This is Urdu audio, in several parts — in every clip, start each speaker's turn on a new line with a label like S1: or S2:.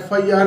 S1: FIR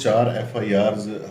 S2: 4 FIRs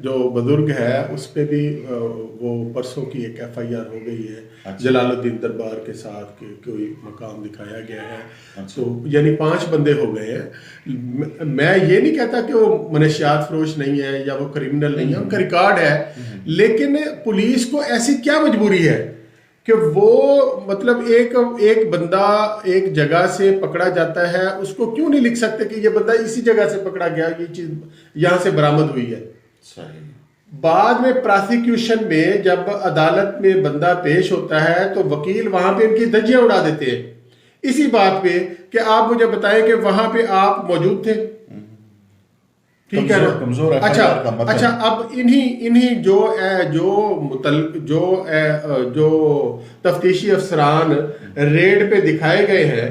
S1: جو بزرگ ہے اس پہ بھی وہ پرسوں کی ایک FIR ہو گئی ہے جلال الدین دربار کے ساتھ کہ کوئی مقام دکھایا گیا ہے. تو یعنی 5 بندے ہو گئے ہیں. میں یہ نہیں کہتا کہ وہ منشیات فروش نہیں ہے یا وہ کرمنل نہیں ہے, ان کا ریکارڈ ہے, لیکن پولیس کو ایسی کیا مجبوری ہے کہ وہ مطلب ایک بندہ ایک جگہ سے پکڑا جاتا ہے, اس کو کیوں نہیں لکھ سکتے کہ یہ بندہ اسی جگہ سے پکڑا گیا, یہ چیز یہاں سے برآمد ہوئی ہے. بعد میں پراسیکیوشن میں جب عدالت میں بندہ پیش ہوتا ہے تو وکیل وہاں پہ ان کی دھجیاں اڑا دیتے ہیں اسی بات پہ کہ آپ مجھے بتائیں کہ وہاں پہ آپ موجود تھے. ٹھیک ہے نا. اچھا اب انہی جو تفتیشی افسران ریڈ پہ دکھائے گئے ہیں,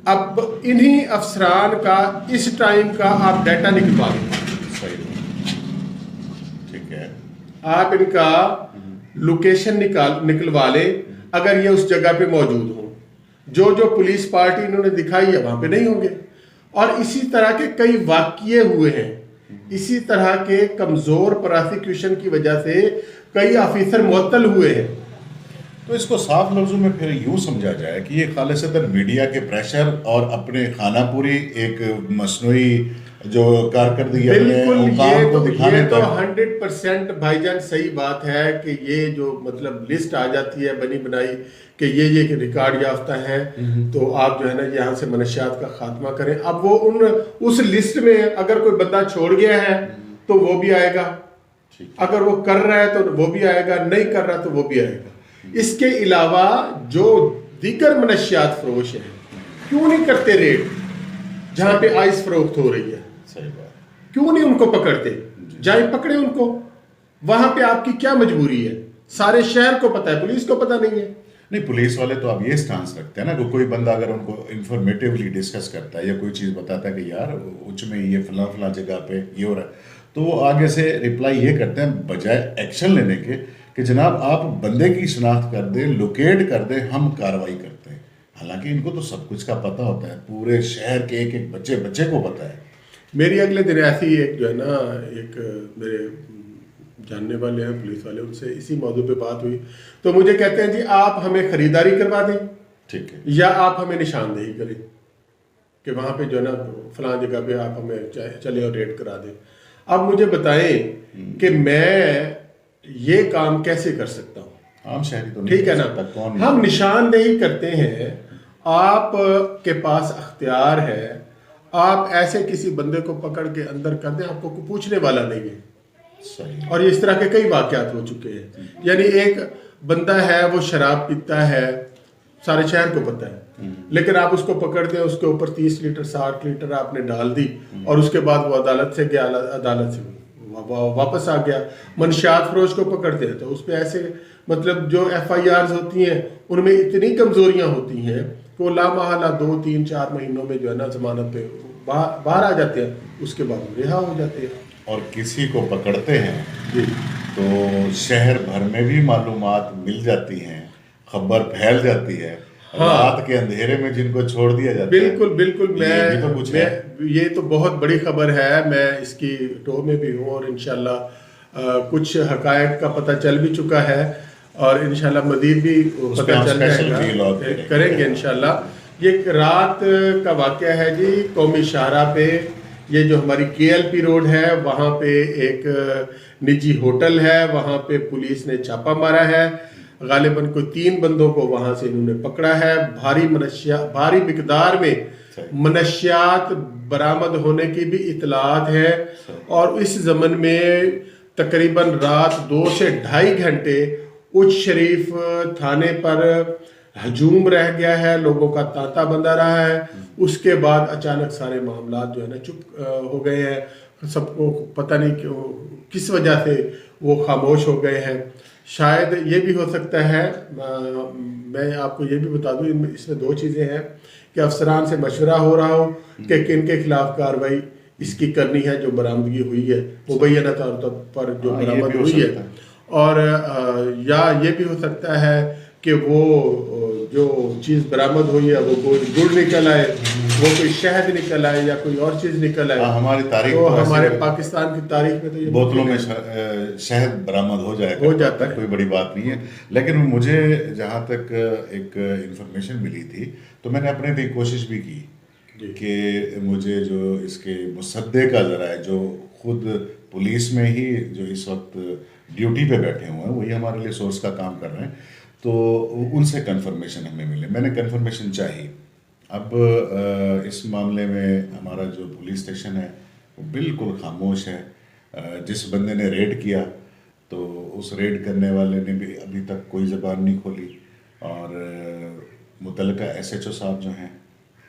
S1: اب انہی افسران کا اس ٹائم کا آپ ڈیٹا نکلوا لیں, آپ ان کا لوکیشن نکلوا لیں اگر یہ اس جگہ پہ موجود ہوں. جو پولیس پارٹی انہوں نے دکھائی ہے وہاں پہ نہیں ہوں گے. اور اسی طرح کے کئی واقعے ہوئے ہیں, اسی طرح کے کمزور پراسیکیوشن کی وجہ سے کئی آفیسر معطل ہوئے ہیں.
S2: تو اس کو صاف لفظوں میں پھر یوں سمجھا جائے کہ یہ خالصتاً میڈیا کے پریشر اور اپنے خانہ پوری ایک مصنوعی جو کارکردگی
S1: یہ تو 100% بھائی جان صحیح بات ہے کہ یہ جو مطلب لسٹ آ جاتی ہے بنی بنائی کہ یہ ریکارڈ یافتہ ہیں تو آپ جو ہے نا یہاں سے منشیات کا خاتمہ کریں. اب وہ اس لسٹ میں اگر کوئی بندہ چھوڑ گیا ہے تو وہ بھی آئے گا, اگر وہ کر رہا ہے تو وہ بھی آئے گا, نہیں کر رہا تو وہ بھی آئے گا. اس کے علاوہ جو دیگر منشیات فروش ہیں کیوں نہیں کرتے ریڈ جہاں پہ آئس فروخت ہو رہی ہے, کیوں نہیں ان کو پکڑتے؟ جائیں پکڑے ان کو. وہاں پہ آپ کی کیا مجبوری ہے؟ سارے شہر کو پتا ہے, پولیس کو پتا نہیں ہے.
S2: نہیں, پولیس والے تو اب یہ سٹانس رکھتے ہیں نا کہ کوئی بندہ اگر ان کو انفارمیٹیولی ڈسکس کرتا ہے یا کوئی چیز بتاتا ہے کہ یار اچ میں یہ فلاں جگہ پہ یہ ہو رہا ہے تو وہ آگے سے رپلائی یہ کرتے ہیں بجائے ایکشن لینے کے کہ جناب آپ بندے کی شناخت کر دیں, لوکیٹ کر دیں, ہم کارروائی کرتے ہیں. حالانکہ ان کو تو سب کچھ کا پتہ ہوتا ہے, پورے شہر کے ایک بچے کو پتہ ہے.
S1: میری اگلے دن ایسی ایک جو ہے نا ایک میرے جاننے والے ہیں پولیس والے, ان سے اسی موضوع پہ بات ہوئی تو مجھے کہتے ہیں جی آپ ہمیں خریداری کروا دیں, ٹھیک ہے, یا آپ ہمیں نشاندہی کریں کہ وہاں پہ جو ہے نا فلاں جگہ پہ آپ ہمیں چلے اور ریڈ کرا دیں. اب مجھے بتائیں کہ میں یہ کام کیسے کر سکتا ہوں؟
S2: عام شہری تو
S1: ٹھیک ہے نا, ہم نشاندہی کرتے ہیں, آپ کے پاس اختیار ہے, آپ ایسے کسی بندے کو پکڑ کے اندر کر دیں, آپ کو کوئی پوچھنے والا نہیں ہے. اور اس طرح کے کئی واقعات ہو چکے ہیں. یعنی ایک بندہ ہے وہ شراب پیتا ہے, سارے شہر کو پتہ ہے, لیکن آپ اس کو پکڑ دیں, اس کے اوپر 30 لیٹر 60 لیٹر آپ نے ڈال دی اور اس کے بعد وہ عدالت سے گیا, عدالت سے واپس آ گیا. منشیات فروش کو پکڑتے ہیں تو اس پہ ایسے مطلب جو FIRs ہوتی ہیں ان میں اتنی کمزوریاں ہوتی ہیں کہ وہ لامحالہ 2 3 4 مہینوں میں جو ہے نا ضمانت پہ باہر آ جاتے ہیں, اس کے بعد رہا ہو جاتے ہیں.
S2: اور کسی کو پکڑتے ہیں تو شہر بھر میں بھی معلومات مل جاتی ہیں, خبر پھیل جاتی ہے, رات کے اندھیرے میں جن کو چھوڑ دیا جاتا ہے.
S1: بالکل, یہ تو بہت بڑی خبر ہے, میں اس کی ٹو میں بھی ہوں اور انشاءاللہ کچھ حقائق کا پتہ چل بھی چکا ہے اور انشاءاللہ مزید بھی پتہ چل جائے گا, کریں گے انشاءاللہ. یہ رات کا واقعہ ہے جی, قومی شاہراہ پہ, یہ جو ہماری KLP روڈ ہے وہاں پہ ایک نجی ہوٹل ہے, وہاں پہ پولیس نے چھاپا مارا ہے. غالباً کوئی 3 بندوں کو وہاں سے انہوں نے پکڑا ہے. بھاری مقدار میں منشیات برآمد ہونے کی بھی اطلاعات ہے اور اس ضمن میں تقریباً رات 2 سے 2.5 گھنٹے اچ شریف تھانے پر ہجوم رہ گیا ہے, لوگوں کا تانتا بندہ رہا ہے. اس کے بعد اچانک سارے معاملات جو ہے نا چپ ہو گئے ہیں, سب کو پتہ نہیں کس وجہ سے وہ خاموش ہو گئے ہیں. شاید یہ بھی ہو سکتا ہے, میں آپ کو یہ بھی بتا دوں اس میں 2 چیزیں ہیں کہ افسران سے مشورہ ہو رہا ہو کہ کن کے خلاف کارروائی اس کی کرنی ہے جو برآمدگی ہوئی ہے, مبینہ طور پر جو برآمد ہوئی ہے, اور یا یہ بھی ہو سکتا ہے کہ وہ جو چیز برآمد ہوئی ہے وہ گڑ نکل آئے وہ کوئی شہد نکل آئے یا کوئی اور چیز نکل آئے،
S2: ہماری تاریخ
S1: تو
S2: تو
S1: ہمارے
S2: ایسے
S1: پاکستان کی تاریخ میں تو یہ
S2: بوتلوں میں شہد برآمد ہو جائے
S1: ہو جاتا ہے۔
S2: کوئی بڑی بات نہیں ہے، لیکن مجھے جہاں تک ایک انفارمیشن ملی تھی تو میں نے اپنے بھی کوشش بھی کی کہ مجھے جو اس کے مصدق کا ذرا ہے، جو خود پولیس میں ہی جو اس وقت ڈیوٹی پہ بیٹھے ہوئے ہیں، وہی ہمارے لیے سورس کا کام کر رہے ہیں، تو ان سے کنفرمیشن ہمیں ملے۔ میں نے کنفرمیشن چاہی۔ اب اس معاملے میں ہمارا جو پولیس اسٹیشن ہے وہ بالکل خاموش ہے۔ جس بندے نے ریڈ کیا تو اس ریڈ کرنے والے نے بھی ابھی تک کوئی زبان نہیں کھولی، اور متعلقہ ایس ایچ او صاحب جو ہیں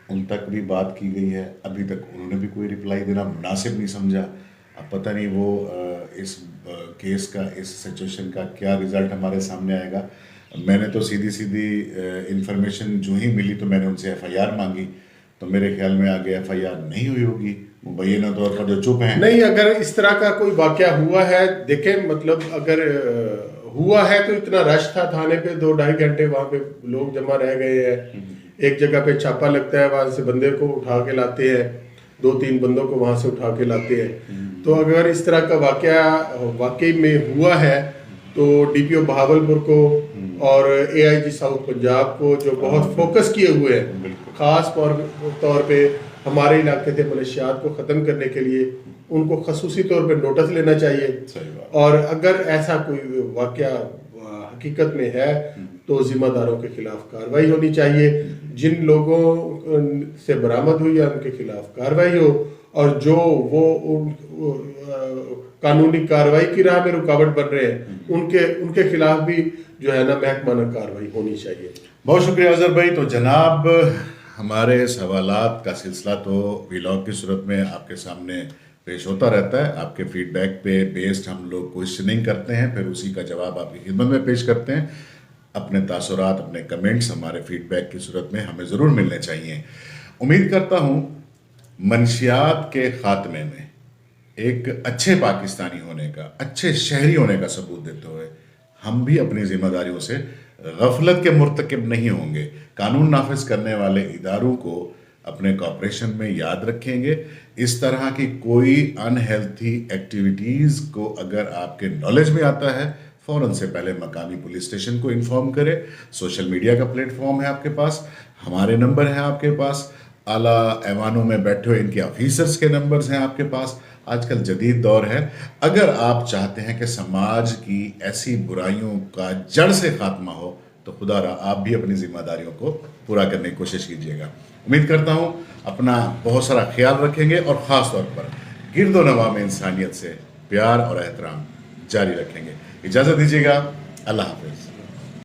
S2: ان تک بھی بات کی گئی ہے، ابھی تک انہوں نے بھی کوئی رپلائی دینا مناسب نہیں سمجھا۔ اب پتہ نہیں وہ اس کیس کا، اس سچویشن کا کیا رزلٹ ہمارے سامنے آئے گا۔ میں نے تو سیدھی انفارمیشن جو ہی ملی تو میں نے ان سے ایف آئی آر مانگی، تو میرے خیال میں آگے ایف آئی آر نہیں ہوئی ہوگی، مبینہ طور پر جو چپ ہیں۔
S1: نہیں، اگر اس طرح کا کوئی واقعہ ہوا ہے، دیکھیں مطلب اگر ہوا ہے تو اتنا رش تھا تھانے پہ، 2-2.5 گھنٹے وہاں پہ لوگ جمع رہ گئے ہیں، ایک جگہ پہ چھاپا لگتا ہے، وہاں سے بندے کو اٹھا کے لاتے ہیں، 2-3 بندوں کو وہاں سے اٹھا کے لاتے ہیں۔ تو اگر اس طرح کا واقعہ واقعی میں ہوا ہے تو ڈی پی او بہاولپور کو اور اے آئی جی ساؤتھ پنجاب کو، جو بہت فوکس کیے ہوئے ہیں خاص طور پہ ہمارے علاقے سے منشیات کو ختم کرنے کے لیے، ان کو خصوصی طور پہ نوٹس لینا چاہیے، اور اگر ایسا کوئی واقعہ حقیقت میں ہے تو ذمہ داروں کے خلاف کارروائی ہونی چاہیے، جن لوگوں سے برآمد ہوئی ہے ان کے خلاف کارروائی ہو، اور جو وہ قانونی کارروائی کی راہ میں رکاوٹ بن رہے ہیں ان کے خلاف بھی جو ہے نا محکمانہ کارروائی ہونی چاہیے۔
S2: بہت شکریہ اظہر بھائی۔ تو جناب، ہمارے سوالات کا سلسلہ تو ویلاگ کی صورت میں آپ کے سامنے پیش ہوتا رہتا ہے، آپ کے فیڈ بیک پہ بیسڈ ہم لوگ کوشچننگ کرتے ہیں، پھر اسی کا جواب آپ کی خدمت میں پیش کرتے ہیں۔ اپنے تاثرات، اپنے کمنٹس ہمارے فیڈ بیک کی صورت میں ہمیں ضرور ملنے چاہیے۔ امید کرتا ہوں منشیات کے خاتمے میں ایک اچھے پاکستانی ہونے کا، اچھے شہری ہونے کا ثبوت دیتے ہوئے ہم بھی اپنی ذمہ داریوں سے غفلت کے مرتکب نہیں ہوں گے۔ قانون نافذ کرنے والے اداروں کو اپنے کوآپریشن میں یاد رکھیں گے۔ اس طرح کی کوئی انہیلتھی ایکٹیویٹیز کو اگر آپ کے نالج میں آتا ہے، فوراً سے پہلے مقامی پولیس اسٹیشن کو انفارم کرے۔ سوشل میڈیا کا پلیٹ فارم ہے آپ کے پاس، ہمارے نمبر ہیں آپ کے پاس، اعلیٰ ایوانوں میں بیٹھے ہوئے ان کے آفیسرز کے نمبرز ہیں آپ کے پاس۔ آج کل جدید دور ہے، اگر آپ چاہتے ہیں کہ سماج کی ایسی برائیوں کا جڑ سے خاتمہ ہو تو خدا را آپ بھی اپنی ذمہ داریوں کو پورا کرنے کی کوشش کیجیے گا۔ امید کرتا ہوں اپنا بہت سارا خیال رکھیں گے، اور خاص طور پر گرد و نواح میں انسانیت سے پیار اور احترام جاری رکھیں گے۔ اجازت دیجیے گا، اللہ حافظ۔